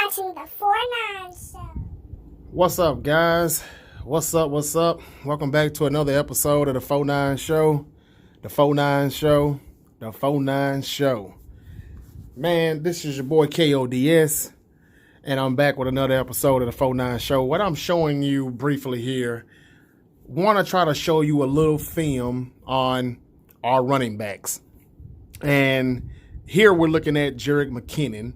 watching the 4-9 show. What's up, guys? What's up? Welcome back to another episode of the 4-9 show. The 4-9 show. The 4-9 show. Man, this is your boy K.O.D.S. and I'm back with another episode of the 4-9 show. What I'm showing you briefly here, want to try to show you a little film on our running backs. And here we're looking at Jerick McKinnon.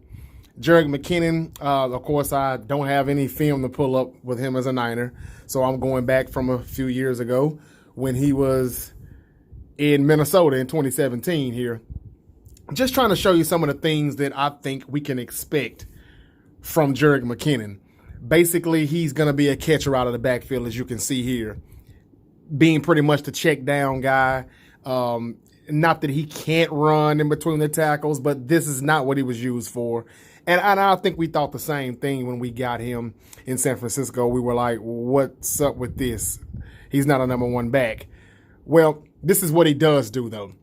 Jerick McKinnon, of course, I don't have any film to pull up with him as a Niner, so I'm going back from a few years ago when he was in Minnesota in 2017 here. Just trying to show you some of the things that I think we can expect from Jerick McKinnon. Basically, he's going to be a catcher out of the backfield, as you can see here, being pretty much the check down guy. Not that he can't run in between the tackles, but this is not what he was used for. And I think we thought the same thing when we got him in San Francisco. We were like, what's up with this? He's not a number one back. Well, this is what he does do, though.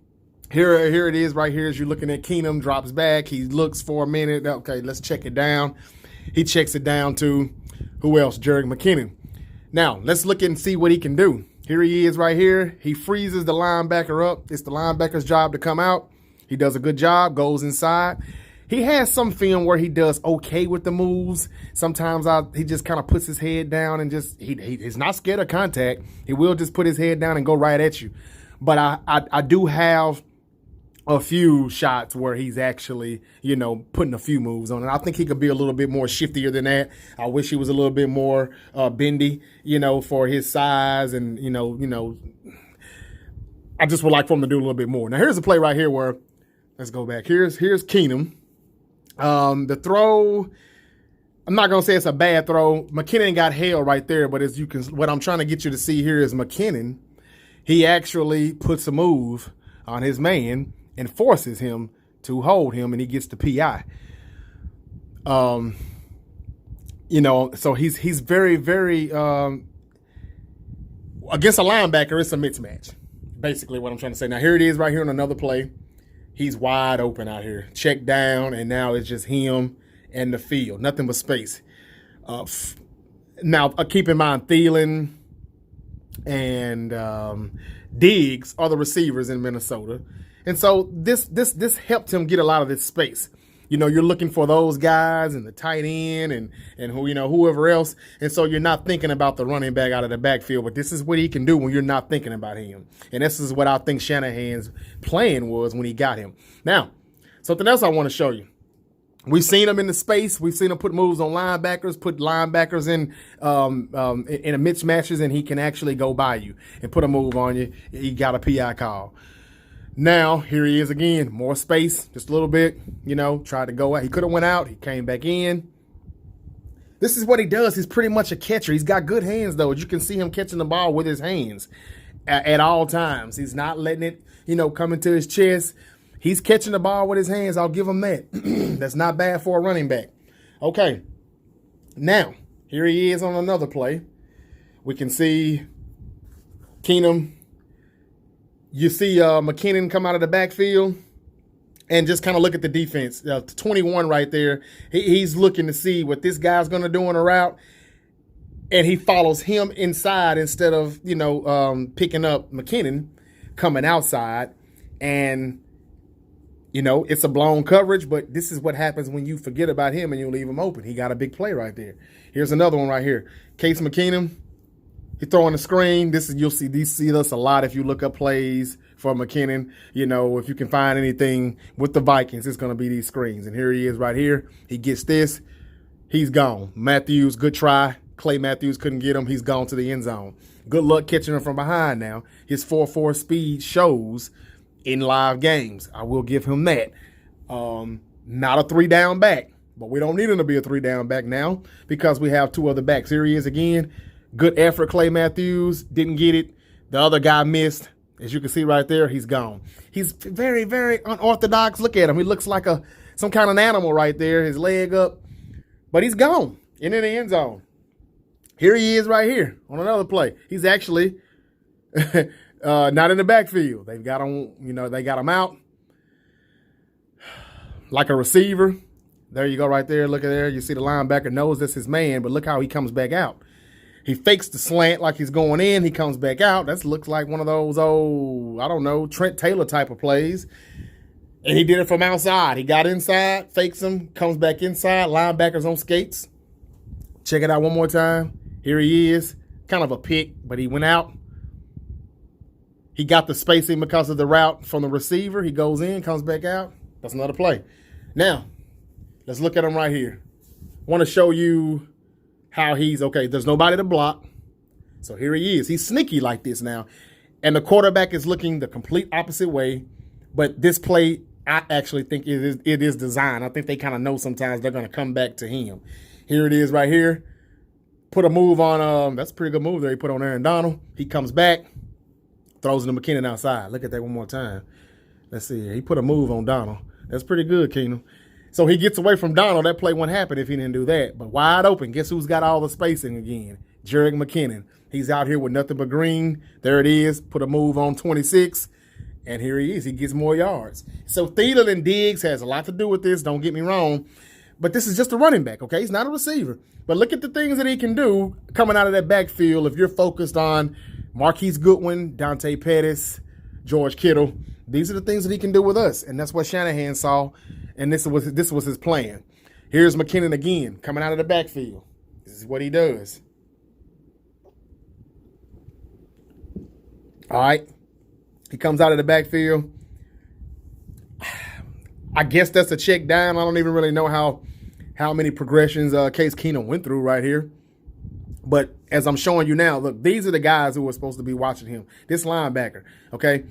Here it is right here as you're looking at Keenum, drops back. He looks for a minute. Okay, let's check it down. He checks it down to, who else? Jerick McKinnon. Now, let's look and see what he can do. Here he is right here. He freezes the linebacker up. It's the linebacker's job to come out. He does a good job, goes inside. He has some film where he does okay with the moves. Sometimes he just kind of puts his head down and just he's not scared of contact. He will just put his head down and go right at you. But I do have a few shots where he's actually, putting a few moves on it. I think he could be a little bit more shiftier than that. I wish he was a little bit more bendy, for his size and, I just would like for him to do a little bit more. Now, here's a play right here where, let's go back. Here's Keenum. The throw, I'm not going to say it's a bad throw. McKinnon got held right there, but as you can, what I'm trying to get you to see here is McKinnon. He actually puts a move on his man and forces him to hold him, and he gets the PI. So he's very, very against a linebacker, it's a mismatch. Basically what I'm trying to say. Now, here it is right here on another play. He's wide open out here. Check down, and now it's just him and the field. Nothing but space. Now, keep in mind, Thielen and Diggs are the receivers in Minnesota. And so this helped him get a lot of this space. You're looking for those guys and the tight end and whoever else. And so you're not thinking about the running back out of the backfield, but this is what he can do when you're not thinking about him. And this is what I think Shanahan's plan was when he got him. Now, something else I want to show you. We've seen him in the space. We've seen him put moves on linebackers, put linebackers in a mismatches, and he can actually go by you and put a move on you. He got a PI call. Now, here he is again, more space, just a little bit, tried to go out. He could have went out. He came back in. This is what he does. He's pretty much a catcher. He's got good hands, though. You can see him catching the ball with his hands at all times. He's not letting it, come into his chest. He's catching the ball with his hands. I'll give him that. That's not bad for a running back. Okay. Now, here he is on another play. We can see Keenum. You see McKinnon come out of the backfield and just kind of look at the defense. 21 right there. He's looking to see what this guy's going to do on a route, and he follows him inside instead of, picking up McKinnon coming outside. And, it's a blown coverage, but this is what happens when you forget about him and you leave him open. He got a big play right there. Here's another one right here. Case McKinnon. He's throwing the screen. You'll see this a lot if you look up plays for McKinnon. If you can find anything with the Vikings, it's going to be these screens. And here he is right here. He gets this. He's gone. Matthews, good try. Clay Matthews couldn't get him. He's gone to the end zone. Good luck catching him from behind now. His 4.4 speed shows in live games. I will give him that. Not a 3-down back, but we don't need him to be a 3-down back now because we have two other backs. Here he is again. Good effort, Clay Matthews. Didn't get it. The other guy missed. As you can see right there, he's gone. He's very, very unorthodox. Look at him. He looks like some kind of an animal right there, his leg up. But he's gone into the end zone. Here he is right here on another play. He's actually not in the backfield. They've got him, they got him out like a receiver. There you go right there. Look at there. You see the linebacker knows that's his man, but look how he comes back out. He fakes the slant like he's going in. He comes back out. That looks like one of those old, I don't know, Trent Taylor type of plays. And he did it from outside. He got inside, fakes him, comes back inside. Linebacker's on skates. Check it out one more time. Here he is. Kind of a pick, but he went out. He got the spacing because of the route from the receiver. He goes in, comes back out. That's another play. Now, let's look at him right here. Want to show you how he's, okay, there's nobody to block. So here he is. He's sneaky like this now. And the quarterback is looking the complete opposite way. But this play, I actually think it is designed. I think they kind of know sometimes they're going to come back to him. Here it is right here. Put a move on, that's a pretty good move there he put on Aaron Donald. He comes back, throws it to McKinnon outside. Look at that one more time. Let's see. He put a move on Donald. That's pretty good, Keenum. So he gets away from Donald. That play wouldn't happen if he didn't do that. But wide open. Guess who's got all the spacing again? Jerick McKinnon. He's out here with nothing but green. There it is. Put a move on 26. And here he is. He gets more yards. So Thielen and Diggs has a lot to do with this. Don't get me wrong. But this is just a running back, okay? He's not a receiver. But look at the things that he can do coming out of that backfield if you're focused on Marquise Goodwin, Dante Pettis, George Kittle. These are the things that he can do with us. And that's what Shanahan saw. And this was his plan. Here's McKinnon again, coming out of the backfield. This is what he does. All right. He comes out of the backfield. I guess that's a check down. I don't even really know how many progressions Case Keenum went through right here. But as I'm showing you now, look, these are the guys who are supposed to be watching him. This linebacker, okay?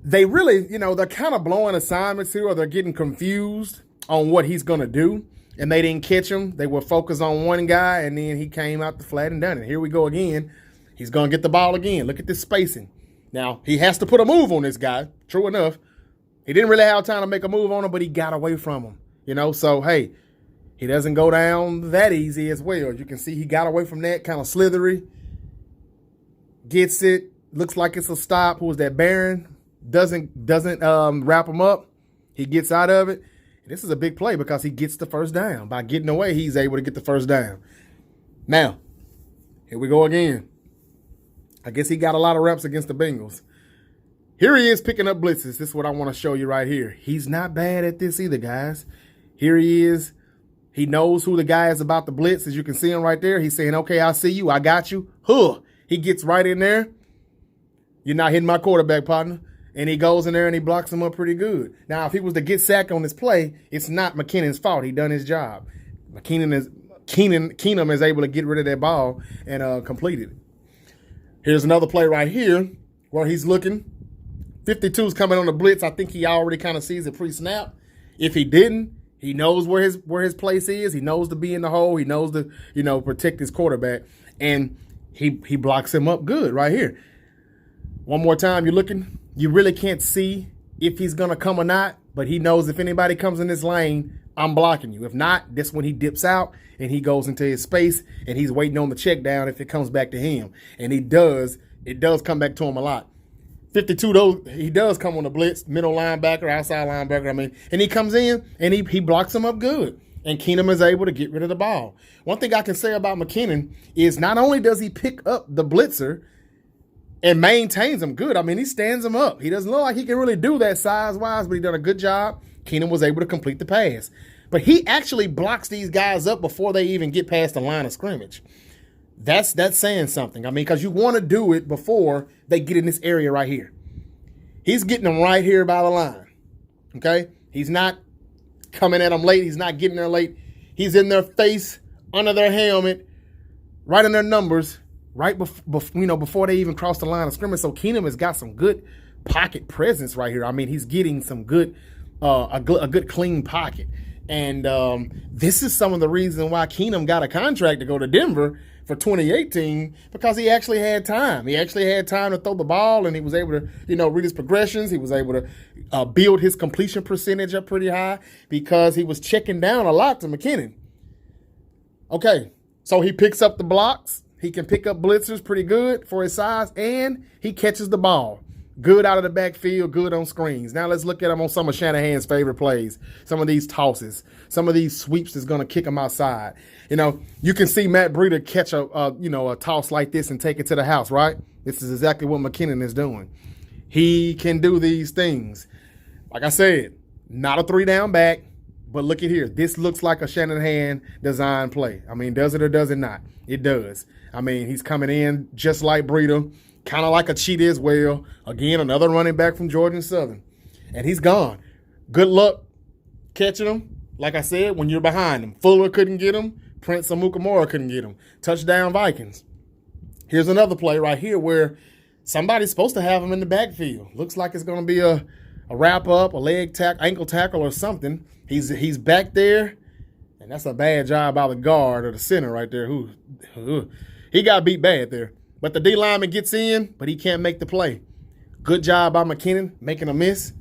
They really, they're kind of blowing assignments here, or they're getting confused on what he's going to do. And they didn't catch him. They were focused on one guy, and then he came out the flat and done it. Here we go again. He's going to get the ball again. Look at this spacing. Now, he has to put a move on this guy. True enough. He didn't really have time to make a move on him, but he got away from him. So, hey, he doesn't go down that easy as well. You can see he got away from that, kind of slithery. Gets it. Looks like it's a stop. Who was that? Barron. Doesn't wrap him up. He gets out of it. This is a big play because he gets the first down. By getting away, he's able to get the first down. Now, here we go again. I guess he got a lot of reps against the Bengals. Here he is picking up blitzes. This is what I want to show you right here. He's not bad at this either, guys. Here he is. He knows who the guy is about to blitz. As you can see him right there. He's saying, okay, I see you. I got you. Huh. He gets right in there. You're not hitting my quarterback, partner. And he goes in there and he blocks him up pretty good. Now, if he was to get sacked on this play, it's not McKinnon's fault. He done his job. Keenum is able to get rid of that ball and complete it. Here's another play right here where he's looking. 52's coming on the blitz. I think he already kind of sees it pre-snap. If he didn't, he knows where his place is. He knows to be in the hole. He knows to, protect his quarterback. And he blocks him up good right here. One more time, you're looking. You really can't see if he's going to come or not, but he knows if anybody comes in this lane, I'm blocking you. If not, this when he dips out and he goes into his space and he's waiting on the check down if it comes back to him. And it does come back to him a lot. 52, though, he does come on the blitz, middle linebacker, outside linebacker, and he comes in and he blocks him up good. And Keenum is able to get rid of the ball. One thing I can say about McKinnon is not only does he pick up the blitzer and maintains him good. I mean, he stands him up. He doesn't look like he can really do that size-wise, but he done a good job. Keenum was able to complete the pass. But he actually blocks these guys up before they even get past the line of scrimmage. That's saying something. I mean, because you want to do it before they get in this area right here. He's getting them right here by the line. Okay? He's not coming at them late. He's not getting there late. He's in their face, under their helmet, right in their numbers, right before they even cross the line of scrimmage. So Keenum has got some good pocket presence right here. I mean, he's getting some good, a good clean pocket. And this is some of the reason why Keenum got a contract to go to Denver for 2018, because he actually had time. He actually had time to throw the ball, and he was able to, read his progressions. He was able to build his completion percentage up pretty high because he was checking down a lot to McKinnon. Okay, so he picks up the blocks. He can pick up blitzers pretty good for his size, and he catches the ball. Good out of the backfield, good on screens. Now let's look at him on some of Shanahan's favorite plays. Some of these tosses, some of these sweeps that's going to kick him outside. You know, you can see Matt Brieda catch a toss like this and take it to the house, right? This is exactly what McKinnon is doing. He can do these things. Like I said, not a 3-down back, but look at here. This looks like a Shanahan design play. I mean, does it or does it not? It does. I mean, he's coming in just like Brieda. Kind of like a cheat as well. Again, another running back from Georgia Southern. And he's gone. Good luck catching him. Like I said, when you're behind him. Fuller couldn't get him. Prince Amukamara couldn't get him. Touchdown Vikings. Here's another play right here where somebody's supposed to have him in the backfield. Looks like it's going to be a wrap up, a leg tackle, ankle tackle or something. He's back there. And that's a bad job by the guard or the center right there. He got beat bad there. But the D lineman gets in, but he can't make the play. Good job by McKinnon making a miss.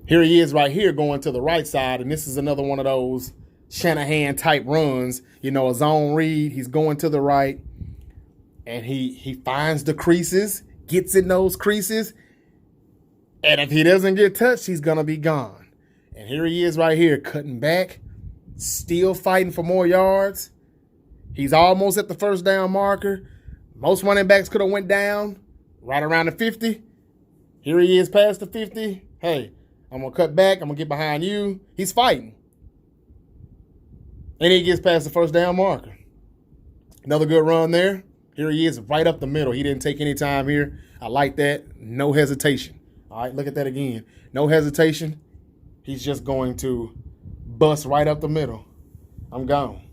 Here he is right here going to the right side, and this is another one of those Shanahan-type runs. You know, a zone read. He's going to the right, and he finds the creases, gets in those creases, and if he doesn't get touched, he's going to be gone. And here he is right here cutting back, still fighting for more yards. He's almost at the first down marker. Most running backs could have went down right around the 50. Here he is past the 50. Hey, I'm going to cut back. I'm going to get behind you. He's fighting. And he gets past the first down marker. Another good run there. Here he is right up the middle. He didn't take any time here. I like that. No hesitation. All right, look at that again. No hesitation. He's just going to bust right up the middle. I'm gone.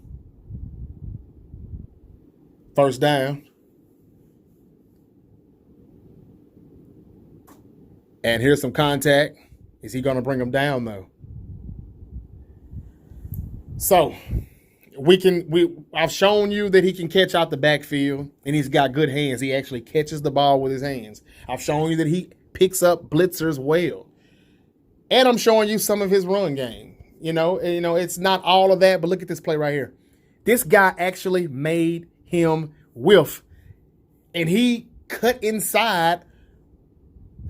First down. And here's some contact. Is he going to bring him down, though? So, I've shown you that he can catch out the backfield, and he's got good hands. He actually catches the ball with his hands. I've shown you that he picks up blitzers well. And I'm showing you some of his run game. You know, it's not all of that, but look at this play right here. This guy actually made him whiff, and he cut inside.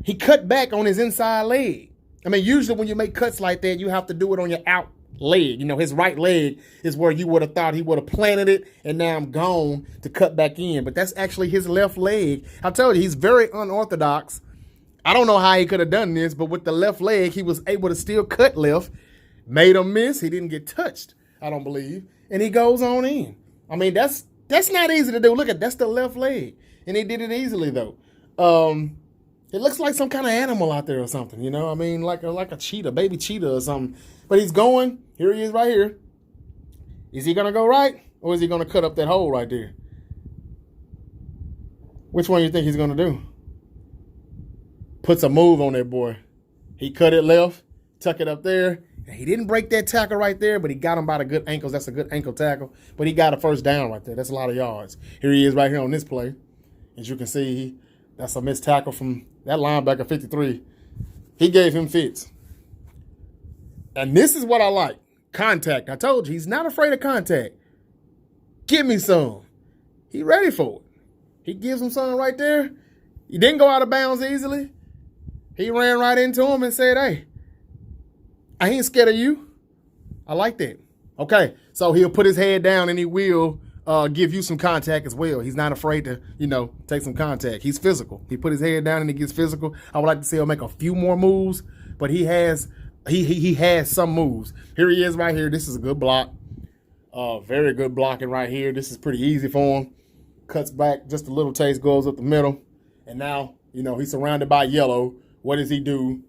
He cut back on his inside leg. I mean, usually when you make cuts like that, you have to do it on your out leg. You know, his right leg is where you would have thought he would have planted it, and now I'm gone to cut back in. But that's actually his left leg. I told you, he's very unorthodox. I don't know how he could have done this, but with the left leg, he was able to still cut left. Made him miss. He didn't get touched, I don't believe. And he goes on in. I mean, that's not easy to do. Look at that's the left leg. And he did it easily, though. It looks like some kind of animal out there or something, you know? I mean, like a cheetah, baby cheetah or something. But he's going. Here he is right here. Is he going to go right? Or is he going to cut up that hole right there? Which one do you think he's going to do? Puts a move on that boy. He cut it left, tuck it up there. He didn't break that tackle right there, but he got him by the good ankles. That's a good ankle tackle. But he got a first down right there. That's a lot of yards. Here he is right here on this play. As you can see, that's a missed tackle from that linebacker, 53. He gave him fits. And this is what I like. Contact. I told you, he's not afraid of contact. Give me some. He ready for it. He gives him something right there. He didn't go out of bounds easily. He ran right into him and said, hey, I ain't scared of you. I like that. Okay, so he'll put his head down and he will give you some contact as well. He's not afraid to, take some contact. He's physical. He put his head down and he gets physical. I would like to see him make a few more moves, but he has some moves. Here he is right here. This is a good block. Very good blocking right here. This is pretty easy for him. Cuts back just a little taste, goes up the middle. And now, he's surrounded by yellow. What does he do,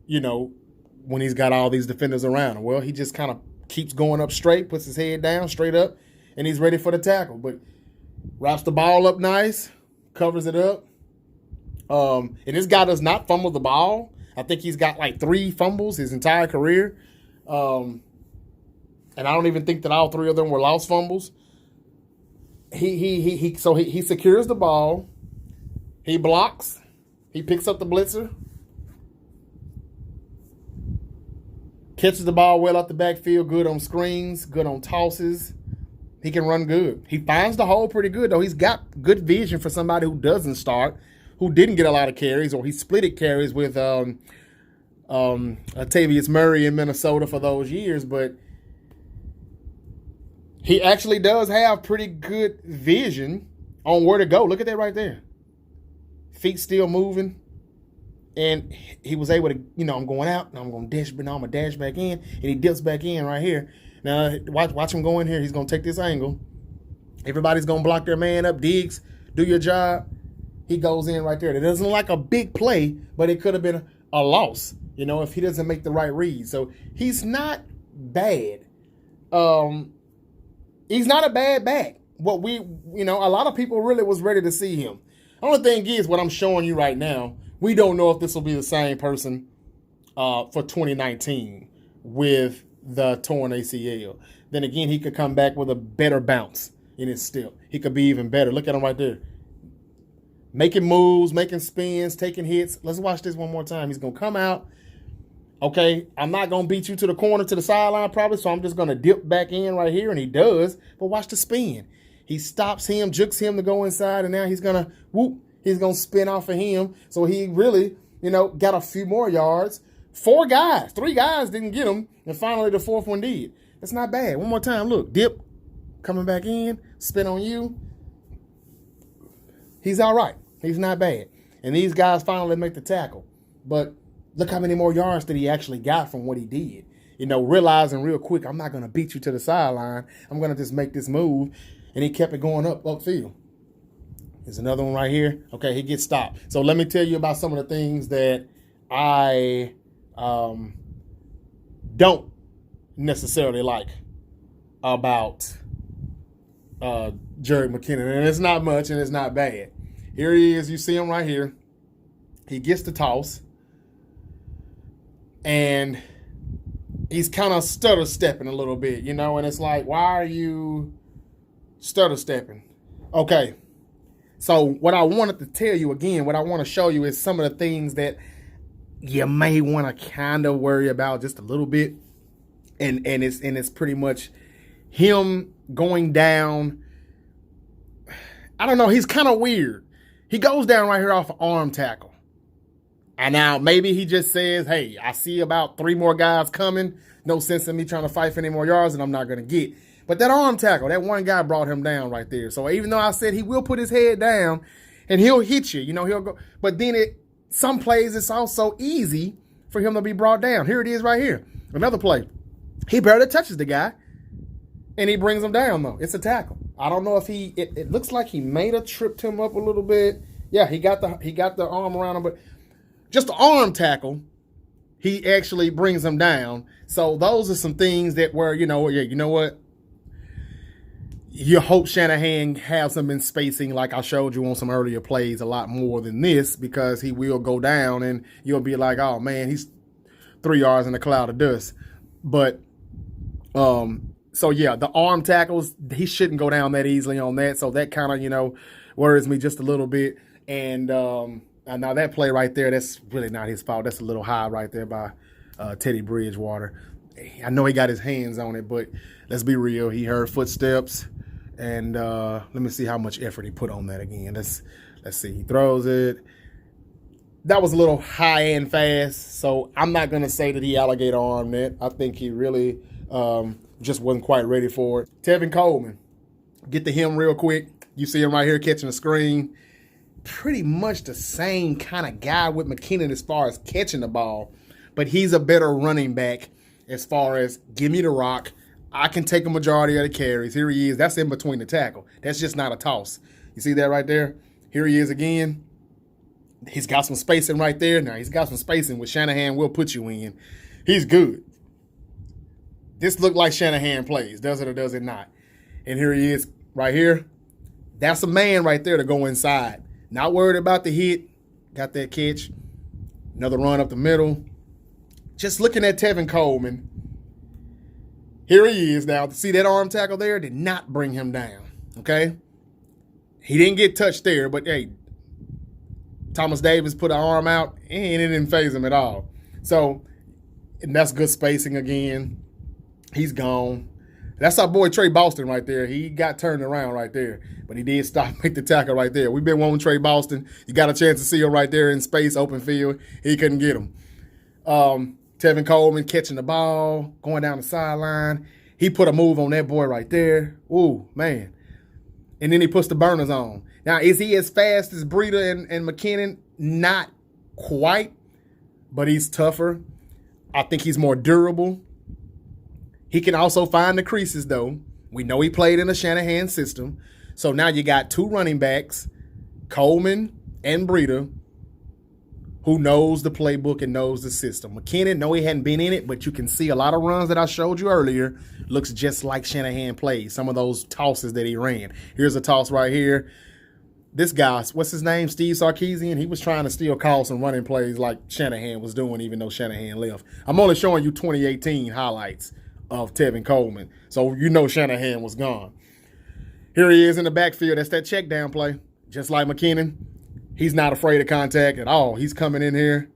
when he's got all these defenders around him? Well, he just kind of keeps going up straight, puts his head down straight up, and he's ready for the tackle. But wraps the ball up nice, covers it up. And this guy does not fumble the ball. I think he's got like 3 fumbles his entire career. And I don't even think that all 3 of them were lost fumbles. He secures the ball. He blocks. He picks up the blitzer. Catches the ball well out the backfield, good on screens, good on tosses. He can run good. He finds the hole pretty good, though. He's got good vision for somebody who doesn't start. who didn't get a lot of carries, or he splitted carries with Latavius Murray in Minnesota for those years, but he actually does have pretty good vision on where to go. Look at that right there. Feet still moving. And he was able to, I'm going out, and I'm going to dash back in, and he dips back in right here. Now, watch him go in here. He's going to take this angle. Everybody's going to block their man up. Diggs, do your job. He goes in right there. It doesn't look like a big play, but it could have been a loss, if he doesn't make the right read. So he's not bad. He's not a bad back. A lot of people really was ready to see him. Only thing is, what I'm showing you right now, we don't know if this will be the same person for 2019 with the torn ACL. Then again, he could come back with a better bounce in his step. He could be even better. Look at him right there. Making moves, making spins, taking hits. Let's watch this one more time. He's going to come out. Okay, I'm not going to beat you to the corner, to the sideline probably, so I'm just going to dip back in right here, and he does. But watch the spin. He stops him, jukes him to go inside, and now he's going to, he's going to spin off of him. So he really, got a few more yards. 3 guys didn't get him, and finally the 4th one did. That's not bad. One more time, look, dip, coming back in, spin on you. He's all right. He's not bad. And these guys finally make the tackle. But look how many more yards that he actually got from what he did. Realizing real quick, I'm not going to beat you to the sideline. I'm going to just make this move. And he kept it going upfield. There's another one right here. Okay, he gets stopped. So let me tell you about some of the things that I don't necessarily like about Jerick McKinnon. And it's not much, and it's not bad. Here he is. You see him right here. He gets the toss. And he's kind of stutter stepping a little bit, and it's like, why are you stutter stepping? Okay. So what I wanted to tell you again, what I want to show you is some of the things that you may want to kind of worry about just a little bit. And it's pretty much him going down. I don't know. He's kind of weird. He goes down right here off an arm tackle. And now maybe he just says, hey, I see about 3 more guys coming. No sense in me trying to fight for any more yards, and I'm not going to get. But that arm tackle, that one guy brought him down right there. So even though I said he will put his head down and he'll hit you, he'll go. But then some plays, it's also easy for him to be brought down. Here it is right here. Another play. He barely touches the guy, and he brings him down, though. It's a tackle. I don't know if it looks like he may have tripped him up a little bit. Yeah, he got the arm around him, but just the arm tackle, he actually brings him down. So those are some things that were, you know what? You hope Shanahan has him in spacing like I showed you on some earlier plays a lot more than this, because he will go down and you'll be like, oh, man, he's 3 yards in a cloud of dust. But, so, yeah, the arm tackles, he shouldn't go down that easily on that. So that kind of, worries me just a little bit. And now that play right there, that's really not his fault. That's a little high right there by Teddy Bridgewater. I know he got his hands on it, but let's be real. He heard footsteps. And let me see how much effort he put on that again. Let's see. He throws it. That was a little high and fast. So I'm not going to say that he alligator armed that. I think he really just wasn't quite ready for it. Tevin Coleman. Get to him real quick. You see him right here catching the screen. Pretty much the same kind of guy with McKinnon as far as catching the ball. But he's a better running back as far as give me the rock. I can take a majority of the carries. Here he is. That's in between the tackle. That's just not a toss. You see that right there? Here he is again. He's got some spacing right there. Now, he's got some spacing, which Shanahan will put you in. He's good. This looked like Shanahan plays. Does it or does it not? And here he is right here. That's a man right there to go inside. Not worried about the hit. Got that catch. Another run up the middle. Just looking at Tevin Coleman. Here he is now. See that arm tackle there? Did not bring him down. Okay? He didn't get touched there, but hey, Thomas Davis put an arm out and it didn't faze him at all. So, and that's good spacing again. He's gone. That's our boy Trey Boston right there. He got turned around right there, but he did stop, make the tackle right there. We've been wanting Trey Boston. You got a chance to see him right there in space, open field. He couldn't get him. Tevin Coleman catching the ball, going down the sideline. He put a move on that boy right there. Ooh, man. And then he puts the burners on. Now, is he as fast as Brieda and McKinnon? Not quite, but he's tougher. I think he's more durable. He can also find the creases, though. We know he played in a Shanahan system. So now you got two running backs, Coleman and Brieda, who knows the playbook and knows the system. McKinnon, no, he hadn't been in it, but you can see a lot of runs that I showed you earlier looks just like Shanahan played. Some of those tosses that he ran. Here's a toss right here. This guy, what's his name? Steve Sarkisian. He was trying to still call some running plays like Shanahan was doing, even though Shanahan left. I'm only showing you 2018 highlights of Tevin Coleman. So you know Shanahan was gone. Here he is in the backfield. That's that check down play. Just like McKinnon. He's not afraid of contact at all. He's coming in here.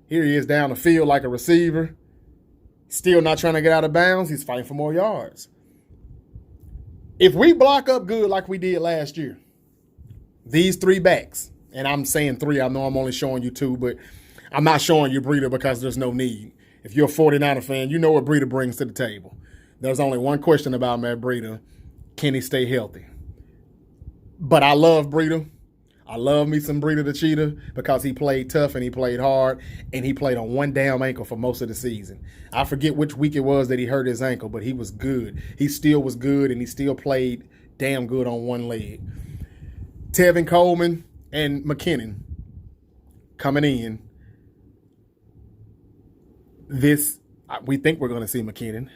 Here he is down the field like a receiver. Still not trying to get out of bounds. He's fighting for more yards. If we block up good like we did last year, these three backs, and I'm saying three, I know I'm only showing you two, but I'm not showing you Brieda because there's no need. If you're a 49er fan, you know what Brieda brings to the table. There's only one question about Matt Brieda. Can he stay healthy? But I love Brieda. I love me some Brieda the Cheetah because he played tough and he played hard and he played on one damn ankle for most of the season. I forget which week it was that he hurt his ankle, but he was good. He still was good and he still played damn good on one leg. Tevin Coleman and McKinnon coming in. We think we're going to see McKinnon.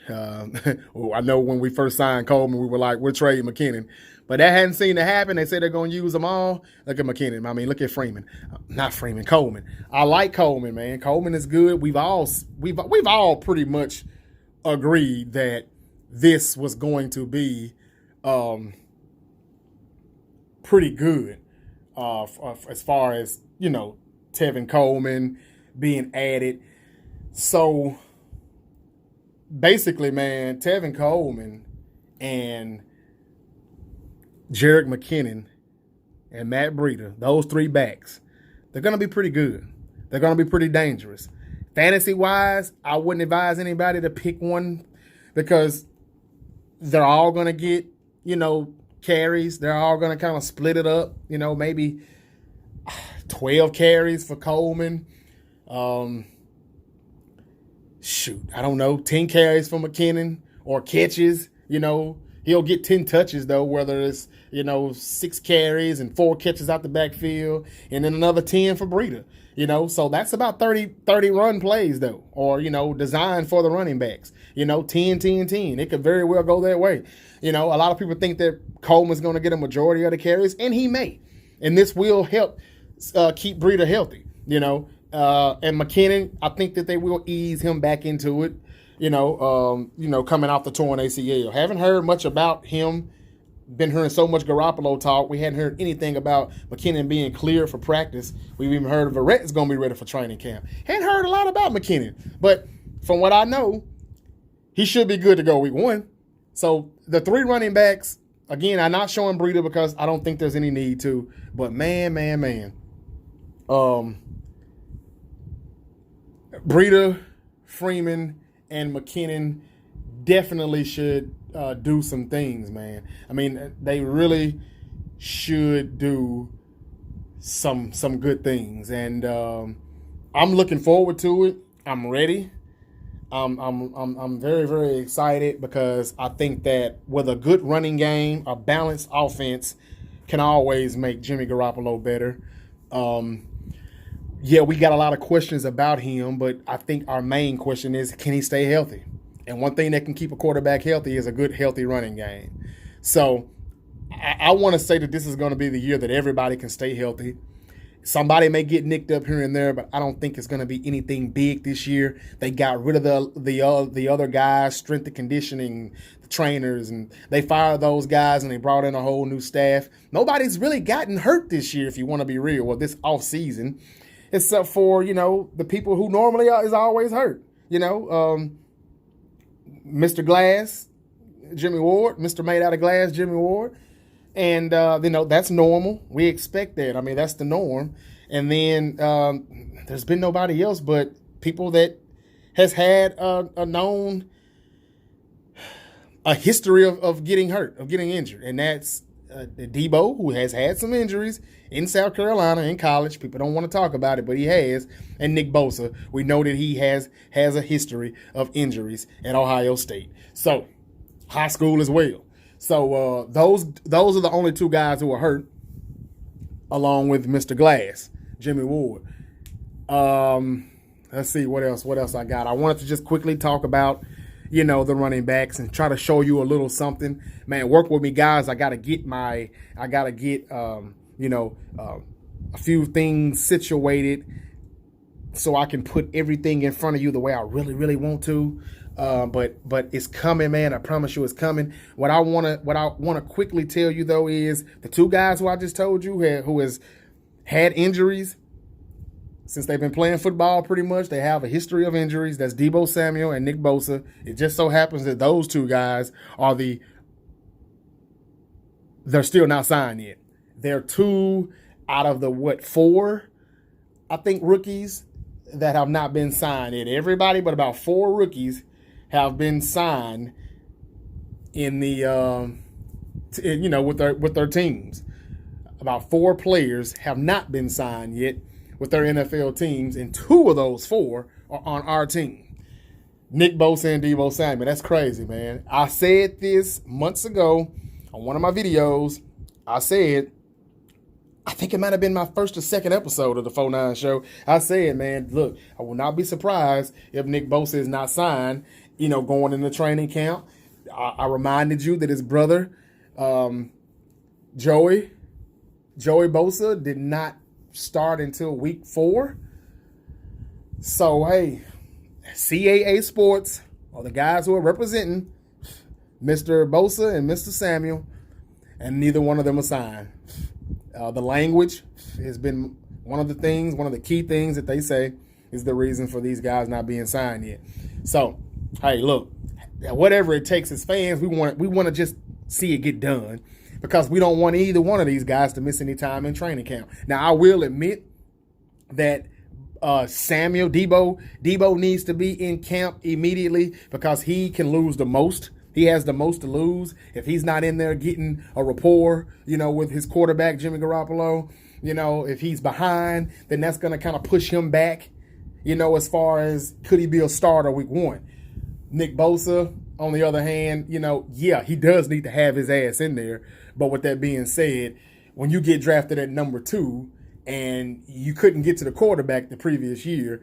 I know when we first signed Coleman, we were like, we're trading McKinnon. But that hadn't seemed to happen. They said they're going to use them all. Look at McKinnon. I mean, look at Freeman. Not Freeman, Coleman. I like Coleman, man. Coleman is good. We've all pretty much agreed that this was going to be pretty good as far as, Tevin Coleman being added. So basically, man, Tevin Coleman and Jerick McKinnon and Matt Brieda, those three backs, they're going to be pretty good. They're going to be pretty dangerous. Fantasy-wise, I wouldn't advise anybody to pick one because they're all going to get, carries. They're all going to kind of split it up, maybe 12 carries for Coleman. I don't know, 10 carries for McKinnon or catches, He'll get 10 touches, though, whether it's, 6 carries and 4 catches out the backfield and then another 10 for Brieda, So that's about 30 run plays, though, or, designed for the running backs, 10, 10, 10. It could very well go that way. A lot of people think that Coleman's going to get a majority of the carries, and he may. And this will help keep Brieda healthy, and McKinnon, I think that they will ease him back into it, coming off the torn ACL. Haven't heard much about him. Been hearing so much Garoppolo talk. We hadn't heard anything about McKinnon being cleared for practice. We've even heard Verrett is going to be ready for training camp. Hadn't heard a lot about McKinnon. But from what I know, he should be good to go week 1. So the 3 running backs, again, I'm not showing Brieda because I don't think there's any need to. But man. Brieda, Freeman, and McKinnon definitely should do some things, man. I mean, they really should do some good things, and I'm looking forward to it. I'm ready. I'm very, very excited because I think that with a good running game, a balanced offense can always make Jimmy Garoppolo better. Yeah, we got a lot of questions about him, but I think our main question is, can he stay healthy? And one thing that can keep a quarterback healthy is a good, healthy running game. So I want to say that this is going to be the year that everybody can stay healthy. Somebody may get nicked up here and there, but I don't think it's going to be anything big this year. They got rid of the other guys, strength and conditioning, the trainers, and they fired those guys and they brought in a whole new staff. Nobody's really gotten hurt this year, if you want to be real, or this off season, except for, the people who normally is always hurt. Mr. Glass, Jimmy Ward, Mr. Made Out of Glass, Jimmy Ward. And, that's normal. We expect that. I mean, that's the norm. And then there's been nobody else but people that has had a history of getting hurt, of getting injured. And that's Debo, who has had some injuries in South Carolina in college. People don't want to talk about it, but he has. And Nick Bosa, we know that he has a history of injuries at Ohio State. So, high school as well. So those are the only two guys who are hurt, along with Mr. Glass, Jimmy Ward. Let's see what else I got. I wanted to just quickly talk about, the running backs and try to show you a little something. Man, work with me, guys. I gotta get a few things situated so I can put everything in front of you the way I really, really want to. But it's coming, man. I promise you it's coming. What I wanna quickly tell you though is the two guys who I just told you who has had injuries since they've been playing football pretty much. They have a history of injuries. That's Deebo Samuel and Nick Bosa. It just so happens that those two guys they're still not signed yet. They're two out of the four, I think, rookies that have not been signed yet. Everybody but about four rookies have been signed in the with their teams. About four players have not been signed yet with their NFL teams, and two of those four are on our team. Nick Bosa and Deebo Samuel. That's crazy, man. I said this months ago on one of my videos. I said, I think it might have been my first or second episode of the 49 show. I said, man, look, I will not be surprised if Nick Bosa is not signed, going into training camp. I reminded you that his brother, Joey Bosa, did not start until week 4. So, hey, CAA Sports, or the guys who are representing Mr. Bosa and Mr. Samuel, and neither one of them are signed. The language has been one of the key things that they say is the reason for these guys not being signed yet. So, hey, look, whatever it takes as fans, we want to just see it get done, because we don't want either one of these guys to miss any time in training camp. Now, I will admit that Debo needs to be in camp immediately, because he can lose the most. He has the most to lose if he's not in there getting a rapport, with his quarterback, Jimmy Garoppolo. If he's behind, then that's going to kind of push him back, as far as could he be a starter week 1. Nick Bosa, on the other hand, he does need to have his ass in there. But with that being said, when you get drafted at number 2 and you couldn't get to the quarterback the previous year,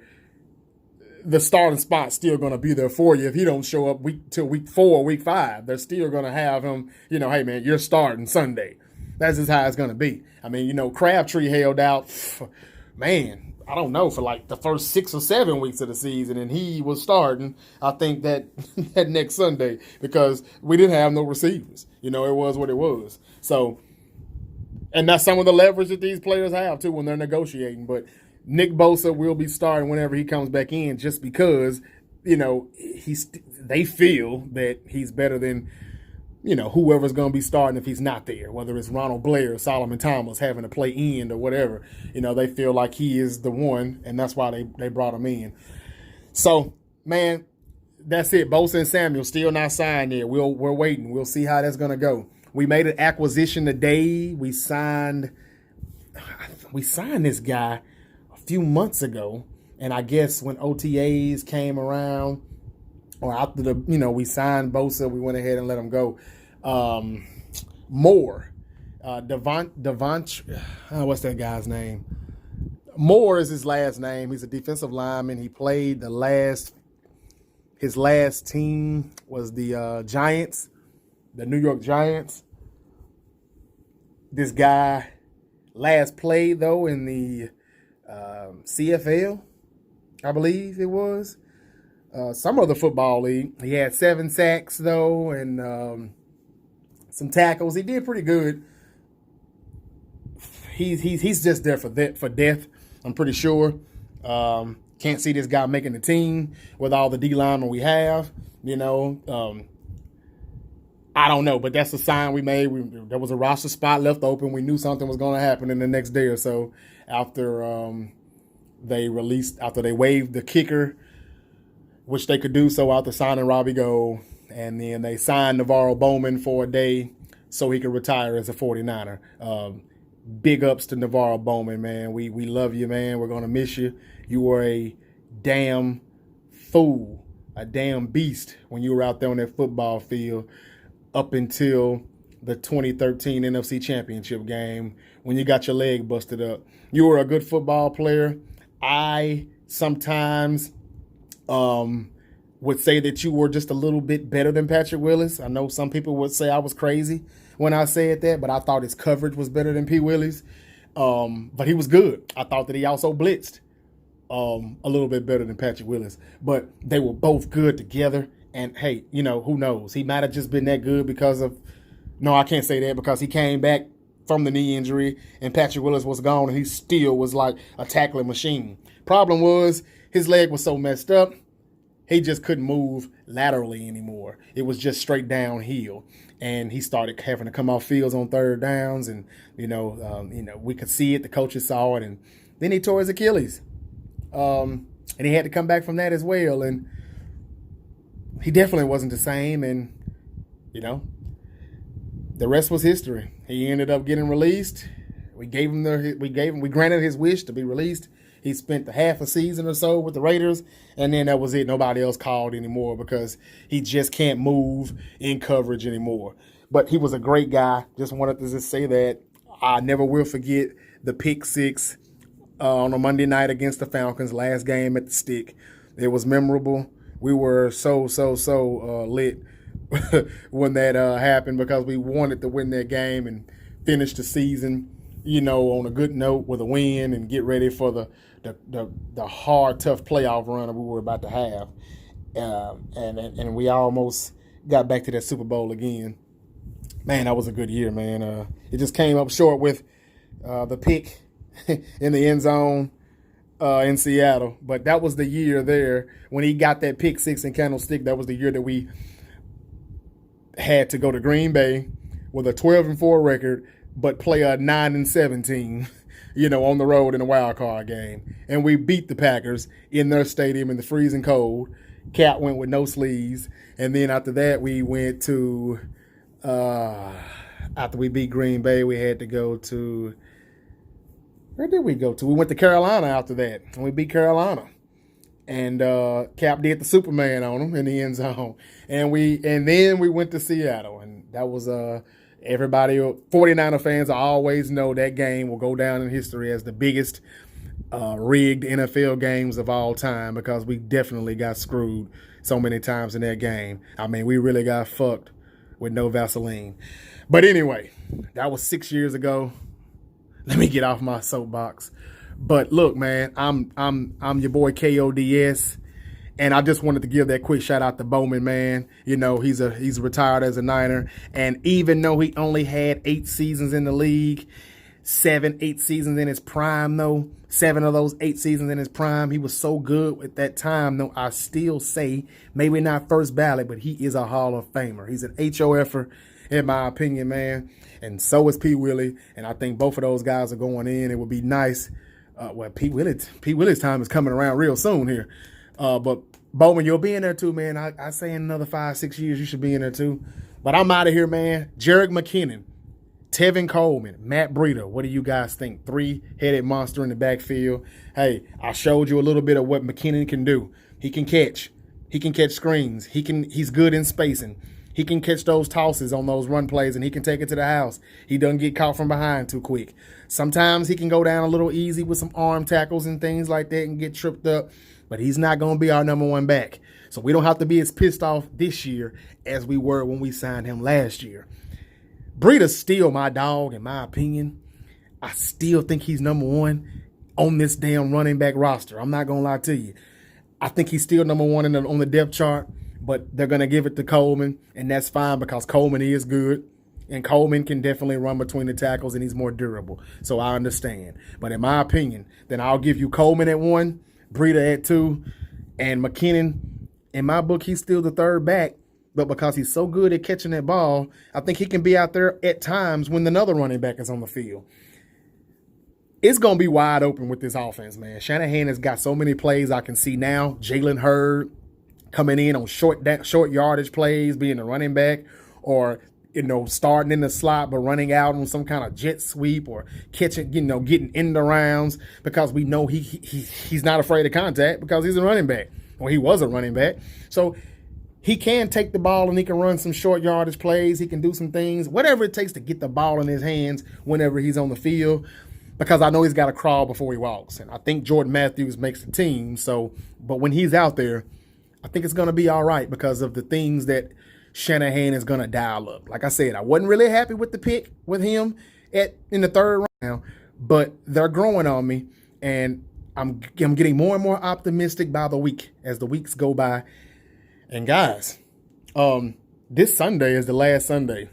the starting spot's still going to be there for you. If he don't show up till week 4, week 5, they're still going to have him, hey, man, you're starting Sunday. That's just how it's going to be. I mean, Crabtree held out, man, I don't know, for like the first 6 or 7 weeks of the season, and he was starting, I think, that next Sunday, because we didn't have no receivers. It was what it was. So, and that's some of the leverage that these players have, too, when they're negotiating. But Nick Bosa will be starting whenever he comes back in, just because, they feel that he's better than, whoever's going to be starting if he's not there, whether it's Ronald Blair or Solomon Thomas having to play end or whatever. They feel like he is the one, and that's why they brought him in. So, man, that's it. Bosa and Samuel still not signed yet. We're waiting. We'll see how that's going to go. We made an acquisition today. We signed this guy a few months ago, and I guess when OTAs came around, or after we signed Bosa, we went ahead and let him go. Moore, what's that guy's name? Moore is his last name. He's a defensive lineman. He played his last team was the Giants, the New York Giants. This guy last played, though, in the CFL, I believe it was. Some other football league. He had 7 sacks, though, and some tackles. He did pretty good. He's just there for death, I'm pretty sure. Can't see this guy making the team with all the D linemen we have. I don't know, but that's a sign we made. There was a roster spot left open. We knew something was going to happen in the next day or so after after they waived the kicker, which they could do so after signing Robbie Gould, and then they signed Navarro Bowman for a day so he could retire as a 49er. Big ups to Navarro Bowman, man. We love you, man. We're going to miss you. You were a damn fool, a damn beast when you were out there on that football field up until the 2013 NFC Championship game when you got your leg busted up. You were a good football player. I sometimes would say that you were just a little bit better than Patrick Willis. I know some people would say I was crazy when I said that, but I thought his coverage was better than P. Willie's. But he was good. I thought that he also blitzed a little bit better than Patrick Willis. But they were both good together. And, hey, who knows? He might have just been that good because of – no, I can't say that because he came back from the knee injury and Patrick Willis was gone and he still was like a tackling machine. Problem was his leg was so messed up, he just couldn't move laterally anymore. It was just straight downhill. And he started having to come off fields on third downs and, we could see it. The coaches saw it. And then he tore his Achilles. And he had to come back from that as well. And he definitely wasn't the same, and the rest was history. He ended up getting released. We granted his wish to be released. He spent the half a season or so with the Raiders, and then that was it. Nobody else called anymore because he just can't move in coverage anymore. But he was a great guy. Just wanted to just say that. I never will forget the pick six on a Monday night against the Falcons, last game at the Stick. It was memorable. We were so lit when that happened because we wanted to win that game and finish the season, on a good note with a win and get ready for the hard, tough playoff run that we were about to have. And we almost got back to that Super Bowl again. Man, that was a good year, man. It just came up short with the pick in the end zone in Seattle. But that was the year there when he got that pick six in Candlestick. That was the year that we had to go to Green Bay with a 12-4 record, but play a 9-7 team, on the road in a wild card game. And we beat the Packers in their stadium in the freezing cold. Cap went with no sleeves. And then after that, we went to, after we beat Green Bay, we had to go to, where did we go to? We went to Carolina after that, and we beat Carolina. And Cap did the Superman on him in the end zone. And then we went to Seattle, and that was everybody, 49er fans always know that game will go down in history as the biggest rigged NFL games of all time because we definitely got screwed so many times in that game. I mean, we really got fucked with no Vaseline. But anyway, that was 6 years ago. Let me get off my soapbox. But look, man, I'm your boy K.O.D.S. And I just wanted to give that quick shout out to Bowman, man. He's retired as a Niner. And even though he only had 8 seasons in the league, 8 seasons in his prime, though, 7 of those 8 seasons in his prime, he was so good at that time, though, I still say, maybe not first ballot, but he is a Hall of Famer. He's an HOFer, in my opinion, man. And so is P. Willie. And I think both of those guys are going in. It would be nice. P. Willie's time is coming around real soon here. But Bowman, you'll be in there too, man. I say in another 5-6 years, you should be in there too. But I'm out of here, man. Jerick McKinnon, Tevin Coleman, Matt Brieda. What do you guys think? 3-headed monster in the backfield. Hey, I showed you a little bit of what McKinnon can do. He can catch. He can catch screens. He's good in spacing. He can catch those tosses on those run plays, and he can take it to the house. He doesn't get caught from behind too quick. Sometimes he can go down a little easy with some arm tackles and things like that and get tripped up, but he's not going to be our number one back. So we don't have to be as pissed off this year as we were when we signed him last year. Breeda's still my dog, in my opinion. I still think he's number one on this damn running back roster. I'm not going to lie to you. I think he's still number one on the depth chart. But they're going to give it to Coleman, and that's fine because Coleman is good, and Coleman can definitely run between the tackles, and he's more durable. So I understand. But in my opinion, then I'll give you Coleman at 1, Brieda at 2, and McKinnon, in my book, he's still the third back, but because he's so good at catching that ball, I think he can be out there at times when another running back is on the field. It's going to be wide open with this offense, man. Shanahan has got so many plays I can see now. Jalen Hurd coming in on short yardage plays, being a running back, or starting in the slot but running out on some kind of jet sweep or catching, getting in the rounds, because we know he's not afraid of contact because he's a running back, or he was a running back. So he can take the ball and he can run some short yardage plays. He can do some things, whatever it takes to get the ball in his hands whenever he's on the field, because I know he's got to crawl before he walks. And I think Jordan Matthews makes the team. But when he's out there, I think it's going to be all right because of the things that Shanahan is going to dial up. Like I said, I wasn't really happy with the pick with him in the third round, but they're growing on me, and I'm getting more and more optimistic by the week as the weeks go by. And guys, this Sunday is the last Sunday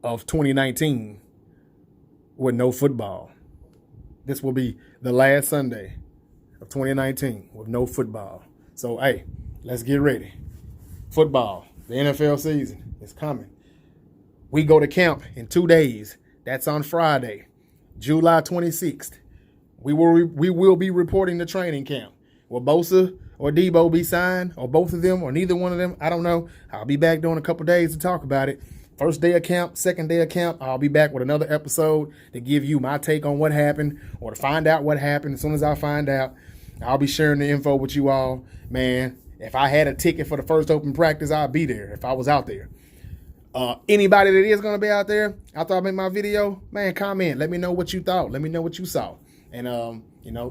of 2019 with no football. This will be the last Sunday of 2019 with no football. So, hey, let's get ready. Football, the NFL season is coming. We go to camp in 2 days. That's on Friday, July 26th. We will be reporting the training camp. Will Bosa or Debo be signed, or both of them, or neither one of them? I don't know. I'll be back during a couple days to talk about it. First day of camp, second day of camp, I'll be back with another episode to give you my take on what happened, or to find out what happened. As soon as I find out, I'll be sharing the info with you all. Man, if I had a ticket for the first open practice, I'd be there if I was out there. Anybody that is going to be out there, after I make my video, man, comment. Let me know what you thought. Let me know what you saw. And,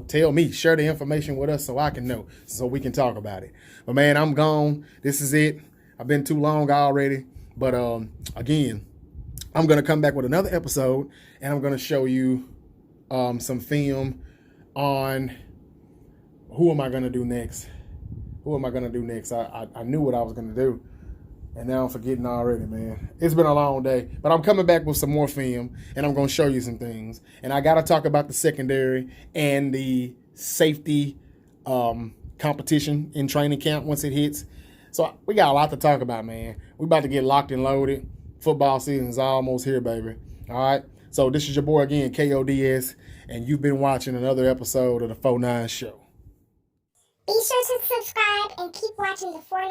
tell me, share the information with us so I can know, so we can talk about it. But, man, I'm gone. This is it. I've been too long already. But, again, I'm going to come back with another episode, and I'm going to show you some film on who am I going to do next. Who am I going to do next? I knew what I was going to do, and now I'm forgetting already, man. It's been a long day, but I'm coming back with some more film, and I'm going to show you some things. And I got to talk about the secondary and the safety competition in training camp once it hits. So we got a lot to talk about, man. We about to get locked and loaded. Football season is almost here, baby. All right? So this is your boy again, K.O.D.S., and you've been watching another episode of the 4-9 Show. Be sure to subscribe and keep watching the 4-9